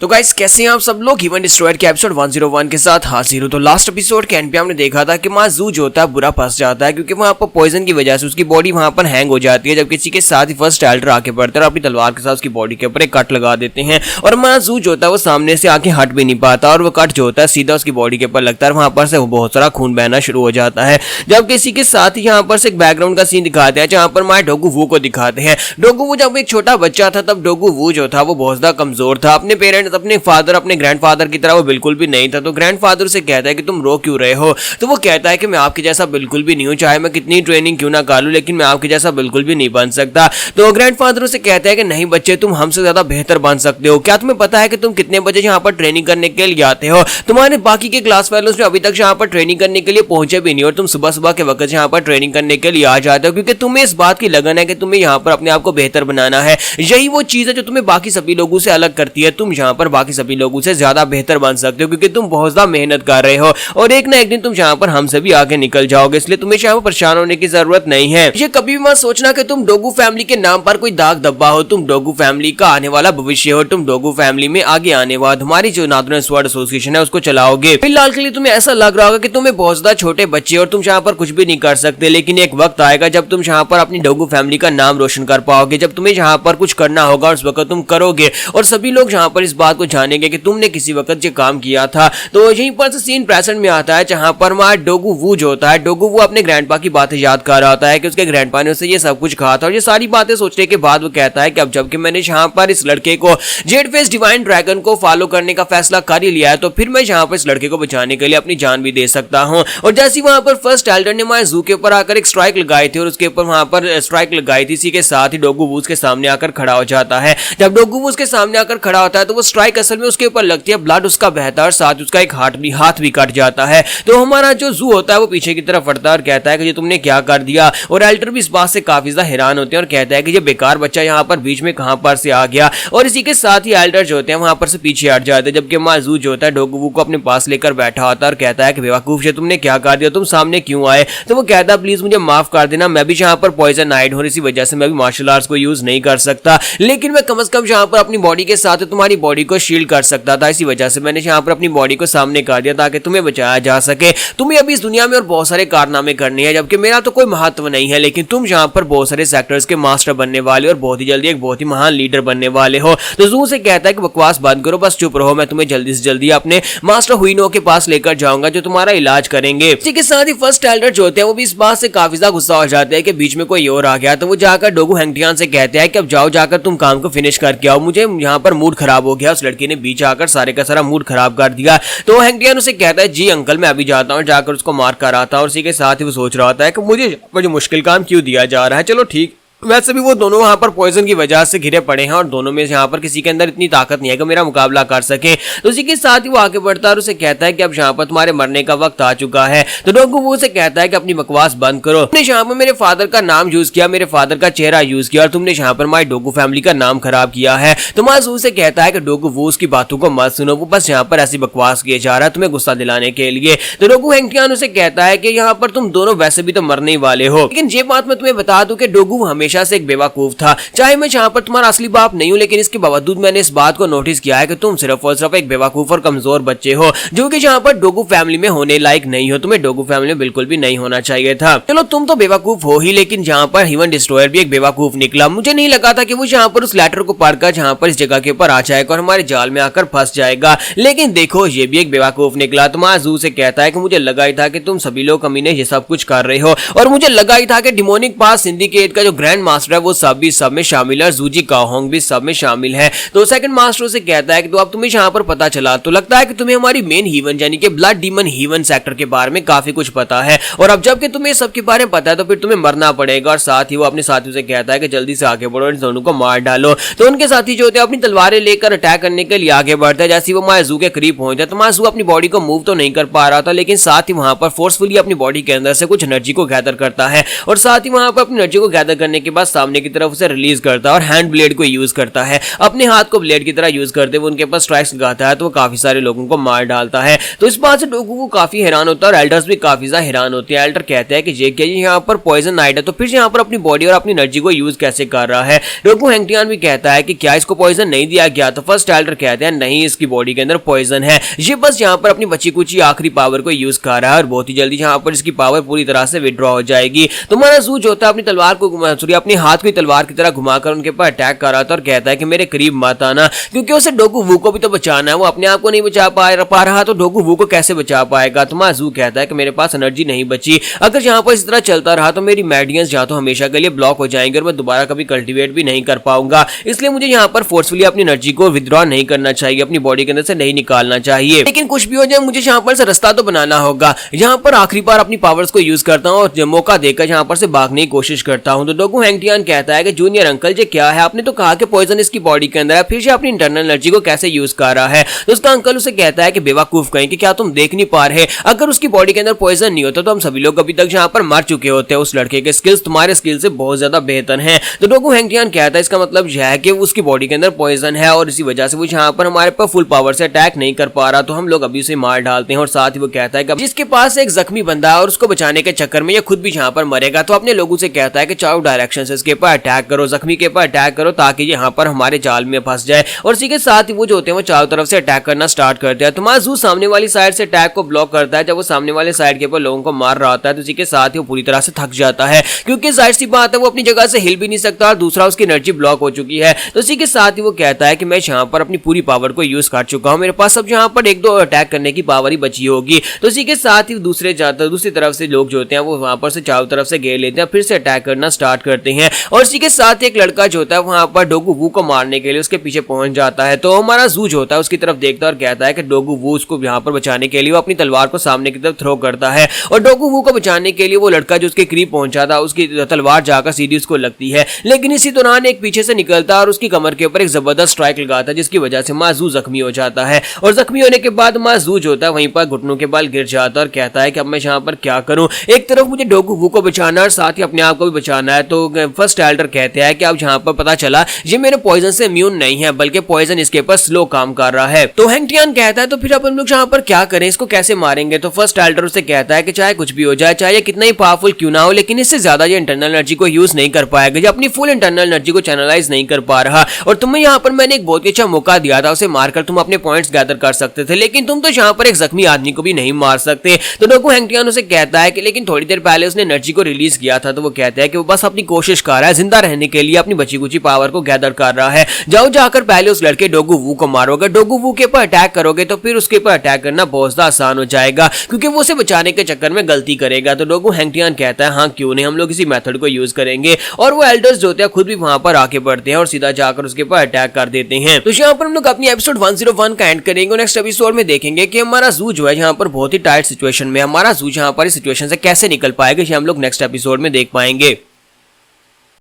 तो गाइस कैसे हैं आप सब लोग। ह्यूमन डिस्ट्रॉयर के एपिसोड 101 के साथ हाजिर हूं। तो लास्ट एपिसोड के एंड पे हमने देखा था कि माजू जो होता है बुरा फंस जाता है क्योंकि वहां पर पॉइजन की वजह से उसकी बॉडी वहां पर हैंग हो जाती है। जब किसी के साथ ही फर्स्ट एल्डर आके पड़ता है और अपनी तलवार के साथ उसकी बॉडी के ऊपर एक कट लगा देते हैं और माजू जो होता है वो सामने से आके हट भी नहीं पाता और वो कट जो होता है सीधा उसकी बॉडी के ऊपर लगता है। वहां पर से बहुत सारा खून बहना शुरू हो जाता है। जब किसी के साथ ही यहाँ पर से एक बैकग्राउंड का सीन दिखाते हैं जहां पर माय डोगू वू को दिखाते हैं। डोगू वू जब एक छोटा बच्चा था तब डोगू वू जो था वो बहुत ज्यादा कमजोर था। अपने पेरेंट्स अपने फादर अपने ग्रैंडफादर की तरह वो बिल्कुल भी नहीं था। तो ग्रैंडफादर से कहता है कि तुम रो क्यों रहे हो। तो वो कहता है कि मैं आपके जैसा बिल्कुल भी नहीं हूं, चाहे मैं कितनी ट्रेनिंग क्यों ना कर लूं लेकिन मैं आपके जैसा बिल्कुल भी नहीं बन सकता। तो ग्रैंडफादर से कहता है कि नहीं बच्चे, तुम हमसे ज्यादा बेहतर बन सकते हो। क्या तुम्हें पता है कि तुम कितने बजे यहाँ पर ट्रेनिंग करने के लिए आते हो? तुम्हारे बाकी के क्लास फेलोज अभी तक यहाँ पर ट्रेनिंग करने के लिए पहुंचे भी नहीं और तुम सुबह सुबह के वक्त यहाँ पर ट्रेनिंग करने के लिए आ जाते हो क्योंकि तुम्हें इस बात की लगन है कि तुम्हें यहाँ पर अपने आप को बेहतर बनाना है। यही वो चीज है जो तुम्हें बाकी सभी लोगों से अलग करती है। तुम यहाँ पर बाकी सभी लोगों से ज्यादा बेहतर बन सकते हो क्योंकि तुम बहुत ज्यादा मेहनत कर रहे हो और एक ना एक दिन तुम यहाँ पर हमसे भी आगे निकल जाओगे। इसलिए तुम्हें यहाँ पर परेशान होने की जरूरत नहीं है। ये कभी भी मत सोचना कि तुम डोगू फैमिली के नाम पर कोई दाग धब्बा हो। तुम डोगू फैमिली का आने वाला भविष्य हो। तुम डोगू फैमिली में आगे आने वाले हमारी जो नादुरन स्वॉर्ड एसोसिएशन है उसको चलाओगे। फिलहाल के लिए तुम्हें ऐसा लग रहा होगा कि तुम्हें बहुत ज्यादा छोटे बच्चे और तुम यहाँ पर कुछ भी नहीं कर सकते, लेकिन एक वक्त आएगा जब तुम यहाँ पर अपनी डोगू फैमिली का नाम रोशन कर पाओगे। जब तुम्हें यहाँ पर कुछ करना होगा उस वक्त तुम करोगे और सभी लोग यहाँ पर इस बात को जानेंगे कि तुमने किसी वक्त ये काम किया था। तो यहीं पर से सीन प्रेजेंट में आता है जहां पर हमारा डोगू वू जो होता है, डोगू वू अपने ग्रैंडपा की बातें याद कर रहा होता है कि उसके ग्रैंडपा ने उसे ये सब कुछ कहा था और ये सारी बातें सोचने के बाद वो कहता है कि अब जबकि मैंने यहाँ पर इस लड़के को जेड फेस डिवाइन ड्रैगन को फॉलो करने का फैसला कर ही लिया है तो फिर मैं यहाँ पर इस लड़के को बचाने के लिए अपनी जान भी दे सकता हूँ। और जैसे वहां पर फर्स्ट एल्डर ने हमारे जू के ऊपर आकर एक स्ट्राइक लगाई थी और उसके ऊपर वहां पर स्ट्राइक लगाई थी, इसी के साथ ही डोगू वू के सामने आकर खड़ा हो जाता है। जब डोगू वू के सामने आकर खड़ा होता है तो वो स्ट्राइक असल में उसके ऊपर लगती है, ब्लड उसका बहता है और साथ उसका एक हाथ भी कट जाता है। तो हमारा जो जू होता है वो पीछे की तरफ बढ़ता है और कहता है कि ये तुमने क्या कर दिया। और एल्डर भी इस बात से काफी ज्यादा हैरान होते हैं और कहता है कि ये बेकार बच्चा यहाँ पर बीच में कहां पर से आ गया। और इसी के साथ ही एल्डर जो होते हैं वहां पर से पीछे हट जाते हैं जबकि हमारा जू जो होता है डोगू वू को अपने पास लेकर बैठा होता है और कहता है कि बेवकूफ, तुमने क्या कर दिया, तुम सामने क्यों आए। तो वो कहता है प्लीज मुझे माफ कर देना, मैं भी यहाँ पर पॉइजन नाइट हूं, इसी वजह से मैं भी मार्शल आर्ट्स को यूज नहीं कर सकता, लेकिन मैं कम से कम यहाँ पर अपनी बॉडी के साथ तुम्हारी बॉडी को शील्ड कर सकता था। इसी वजह से मैंने यहाँ पर अपनी बॉडी को सामने कर दिया ताकि तुम्हें बचाया जा सके। तुम्हें अभी इस दुनिया में और बहुत सारे कारनामे करने हैं जबकि मेरा तो कोई महत्व नहीं है, लेकिन तुम यहाँ पर बहुत सारे सेक्टर्स के मास्टर बनने वाले और बहुत ही जल्दी एक बहुत ही महान लीडर बनने वाले हो। तो जू से कहता है कि बकवास बंद करो, बस चुप रहो, मैं तुम्हें जल्दी से जल्दी अपने मास्टर हुइनो के पास लेकर जाऊंगा जो तुम्हारा इलाज करेंगे। इसी के साथ ही फर्स्ट एल्डर जो होते हैं वो भी इस बात से काफी ज्यादा गुस्सा हो जाते हैं कि बीच में कोई और आ गया। तो वो जाकर डोगू हैंगटियान से कहते हैं कि अब जाओ, जाकर तुम काम को फिनिश करके आओ, मुझे यहाँ पर मूड खराब हो गया। उस लड़की ने बीच आकर सारे का सारा मूड खराब कर दिया। तो हैंगटियान उसे कहता है जी अंकल मैं अभी जाता हूँ, जाकर उसको मार कर आता हूँ। और इसी के साथ ही वो सोच रहा होता है कि मुझे मुश्किल काम क्यों दिया जा रहा है। चलो ठीक, वैसे भी वो दोनों वहां पर पॉइजन की वजह से घिरे पड़े हैं और दोनों में यहाँ पर किसी के अंदर इतनी ताकत नहीं है कि मेरा मुकाबला कर सके। तो इसी के साथ ही वो आगे बढ़ता है और उसे कहता है कि अब यहाँ पर तुम्हारे मरने का वक्त आ चुका है। तो डोगू वो से कहता है कि अपनी बकवास बंद करो, तुमने यहाँ पर मेरे फादर का नाम यूज किया, मेरे फादर का चेहरा यूज किया और तुमने यहाँ पर हमारी डोगू फैमिली का नाम खराब किया है। तो माजू से कहता है कि डोगू वो उसकी बातों को मत सुनो, वो बस यहाँ पर ऐसी बकवास किए जा रहा है तुम्हें गुस्सा दिलाने के लिए। तो डोगू हैंगटियान उसे कहता है कि यहाँ पर तुम दोनों वैसे भी तो मरने ही वाले हो, लेकिन ये बात मैं तुम्हें बता दूं कि डोगू हमेशा से एक बेवकूफ था। चाहे मैं यहाँ पर तुम्हारा असली बाप नहीं हूँ लेकिन इसके बावजूद मैंने इस बात को नोटिस किया है कि तुम सिर्फ और सिर्फ एक बेवकूफ और कमजोर बच्चे हो जो कि यहाँ पर डोगू फैमिली में होने लायक नहीं हो। तुम्हें डोगू फैमिली में बिल्कुल भी नहीं होना चाहिए था। चलो तुम तो बेवकूफ हो ही, लेकिन यहाँ पर ह्यूमन डिस्ट्रॉयर भी एक बेवकूफ निकला। मुझे नहीं लगा था कि वो यहाँ पर उस लेटर को पढ़कर यहाँ पर इस जगह के ऊपर आ जाएगा और हमारे जाल में आकर फंस जाएगा, लेकिन देखो ये भी एक बेवकूफ निकला। तुम्हारा जू से कहता है कि मुझे लगा ही था कि तुम सभी लोग कमीने ये सब कुछ कर रहे हो और मुझे लगा ही था कि डिमोनिक पास सिंडिकेट का जो ग्रैंड मास्टर है वो सब में शामिल है, जूजी काहोंग भी सब में शामिल है। तो सेकंड मास्टर से कहता है कि तो अब तुम्हें यहाँ पर पता चला तो लगता है कि तुम्हें हमारी मेन हीवन यानी कि ब्लड डीमन हीवन सेक्टर के बारे में काफी कुछ पता है और अब जबकि तुम्हें सबके बारे में पता है तो फिर तुम्हें मरना पड़ेगा। और साथ ही वो अपने साथियों से कहता है कि जल्दी से आगे बढ़ो, इन दोनों को मार डालो। तो उनके साथी जो होते हैं अपनी तलवारें लेकर अटैक करने के लिए आगे बढ़ते हैं। जैसे वो माजू के करीब पहुंचता है तो माजू अपनी बॉडी को मूव तो नहीं कर पा रहा था, लेकिन साथ ही वहां पर फोर्सफुली अपनी बॉडी के अंदर से कुछ एनर्जी को गैदर करता है और साथ ही वहां पर अपनी एनर्जी को गैदर करने के बाद सामने की तरफ उसे रिलीज करता है और हैंड ब्लेड को यूज करता है, अपने हाथ को ब्लेड की तरह यूज करते हुए उनके पास स्ट्राइक्स लगाता है तो वो काफी सारे लोगों को मार डालता है। तो इस बात से डोगू को काफी हैरान होता है और एल्डर्स भी काफी ज्यादा हैरान होते हैं। एल्डर कहते हैं कि जे क्या यहाँ पर पॉइजन नाइट है तो फिर यहाँ पर अपनी बॉडी और अपनी एनर्जी को यूज कैसे कर रहा है। डोगू हैंगटियान भी कहता है कि क्या इसको पॉइजन नहीं दिया गया, तो फर्स्ट एल्डर कहते हैं नहीं, इसकी बॉडी के अंदर पॉइजन है, ये बस यहाँ पर अपनी बची कुची आखिरी पावर को यूज कर रहा है और बहुत ही जल्दी यहाँ पर इसकी पावर पूरी तरह से विड्रॉ हो जाएगी। तो हमारा जू जो होता है अपनी तलवार को अपने हाथ को तलवार की तरह घुमाकर उनके ऊपर अटैक कर रहा था और कहता है कि मेरे करीब मत आना, क्योंकि उसे डोगू वू को भी तो बचाना है, वो अपने आप को नहीं बचा पा रहा तो डोगू वू को कैसे बचा पाएगा। तो हमारा जू कहता है कि मेरे पास एनर्जी नहीं बची, अगर यहाँ पर इस तरह चलता रहा तो मेरी मेडियंस जहाँ तो हमेशा के लिए ब्लॉक हो जाएंगे और मैं दोबारा कभी कल्टीवेट भी नहीं कर पाऊंगा, इसलिए मुझे यहाँ पर फोर्सफुली अपनी एनर्जी को विथड्रॉ नहीं करना चाहिए, अपनी बॉडी के अंदर से नहीं निकालना चाहिए। लेकिन कुछ भी हो जाए मुझे यहाँ पर से रास्ता तो बनाना होगा। यहाँ पर आखिरी बार अपनी पावर्स को यूज करता हूँ और मौका देकर यहाँ पर से भागने की कोशिश करता हूँ। तो डोगू हैंगटियान कहता है कि जूनियर अंकल जी क्या है, आपने तो कहा कि पॉइजन इसकी बॉडी के अंदर है, फिर से अपनी इंटरनल एनर्जी को कैसे यूज कर रहा है। तो उसका अंकल उसे कहता है कि बेवकूफ कहीं कि क्या तुम देख नहीं पा रहे, अगर उसकी बॉडी के अंदर पॉइजन नहीं होता तो हम सभी लोग अभी तक यहाँ पर मर चुके होते हैं, उस लड़के के स्किल्स तुम्हारे स्किल से बहुत ज्यादा बेहतर हैं। तो डोगू हैंगटियान कहता है इसका मतलब यह है कि उसकी बॉडी के अंदर पॉइजन है और इसी वजह से वो यहाँ पर हमारे पर फुल पावर से अटैक नहीं कर पा रहा, तो हम लोग अभी उसे मार डालते हैं। और साथ ही वो कहता है कि जिसके पास एक जख्मी बंदा है और उसको बचाने के चक्कर में ये खुद भी यहाँ पर मरेगा, तो अपने लोगों से कहता है कि चारों डायरेक्शन से इसके ऊपर अटैक करो, जख्मी के ऊपर अटैक करो ताकि ये यहाँ पर हमारे जाल में फंस जाए। और इसी के साथ ही वो जो होते हैं वो चारों तरफ से अटैक करना स्टार्ट करते हैं। तो माजू सामने वाली साइड से अटैक को ब्लॉक करता है, जब वो सामने वाले साइड के ऊपर लोगों को मार रहा होता है तो इसी के साथ ही वो पूरी तरह से थक जाता है, क्योंकि जाहिर सी बात है वो अपनी जगह से हिल भी नहीं सकता और दूसरा उसकी एनर्जी ब्लॉक हो चुकी है। तो इसी के साथ ही वो कहता है कि मैं यहाँ पर अपनी पूरी पावर को यूज कर चुका हूँ, मेरे पास अब यहाँ पर एक दो अटैक करने की पावर ही बची होगी। तो इसी के साथ ही दूसरी तरफ से लोग जो होते हैं वो वहां पर से चारों तरफ से घेर लेते हैं, फिर से अटैक करना स्टार्ट करते हैं। और इसी के साथ एक लड़का जो होता है वहां पर डोगू वू को मारने के लिए उसके पीछे पहुंच जाता है। तो हमारा जू जो होता है उसकी तरफ देखता है और कहता है कि डोगू वू उसको यहाँ पर बचाने के लिए वो अपनी तलवार को सामने की तरफ थ्रो करता है और डोगू वू को बचाने के लिए वो लड़का जो उसके करीब पहुंचा था उसकी तलवार जाकर सीधी उसको लगती है, लेकिन इसी दौरान एक पीछे से निकलता है और उसकी कमर के ऊपर एक जबरदस्त स्ट्राइक लगाता है, जिसकी वजह से माजू जख्मी हो जाता है। और जख्मी होने के बाद माजू जो होता है वहीं पर घुटनों के बल गिर जाता है और कहता है कि अब मैं यहाँ पर क्या करूं, एक तरफ मुझे डोगू वू को बचाना और साथ ही अपने आप को भी बचाना है। तो फर्स्ट एल्डर कहते हैं कि अब यहाँ पर पता चला ये मेरे पॉइजन से इम्यून नहीं है, बल्कि पॉइजन इसके ऊपर स्लो काम कर रहा है। तो हैंगटियान कहता है तो फिर अपन लोग यहाँ पर क्या करें, इसको कैसे मारेंगे। तो फर्स्ट एल्डर उसे कहता है कि चाहे कुछ भी हो जाए, चाहे कितना ही पावरफुल क्यों ना हो, लेकिन इससे ज्यादा ये इंटरनल एनर्जी को यूज नहीं कर पाएगा, ये अपनी फुल इंटरनल एनर्जी को चैनलाइज नहीं कर पा रहा। और तुम्हें यहाँ पर मैंने एक बहुत ही अच्छा मौका दिया था, उसे मारकर तुम अपने पॉइंट्स गैदर कर सकते थे, लेकिन तुम तो यहाँ पर एक जख्मी आदमी को भी नहीं मार सकते। तो डोगू हैंगटियान उसे कहता है कि लेकिन थोड़ी देर पहले उसने एनर्जी को रिलीज किया था। तो वो कहता है कि वो बस अपनी कोशिश कर रहा है, जिंदा रहने के लिए अपनी बची कुची पावर को गैदर कर रहा है। जाओ जाकर पहले उस लड़के डोगू वू को मारोगे, डोगू वू के ऊपर अटैक करोगे तो फिर उसके ऊपर अटैक करना बहुत ज्यादा आसान हो जाएगा, क्योंकि वो उसे बचाने के चक्कर में गलती करेगा। तो डोगू हैंगटियान कहता है हाँ क्यों नहीं, हम लोग इसी मेथड को यूज करेंगे। और वो एल्डर्स जो होते हैं खुद भी वहां पर आके बढ़ते हैं और सीधा जाकर उसके ऊपर अटैक कर देते हैं। तो यहाँ पर हम लोग अपनी एपिसोड 101 का एंड करेंगे। नेक्स्ट एपिसोड में देखेंगे कि हमारा जू जो है यहाँ पर बहुत ही टाइट सिचुएशन में, हमारा जू यहाँ पर इस सिचुएशन से कैसे निकल पाएगा, ये हम लोग नेक्स्ट एपिसोड में देख पाएंगे।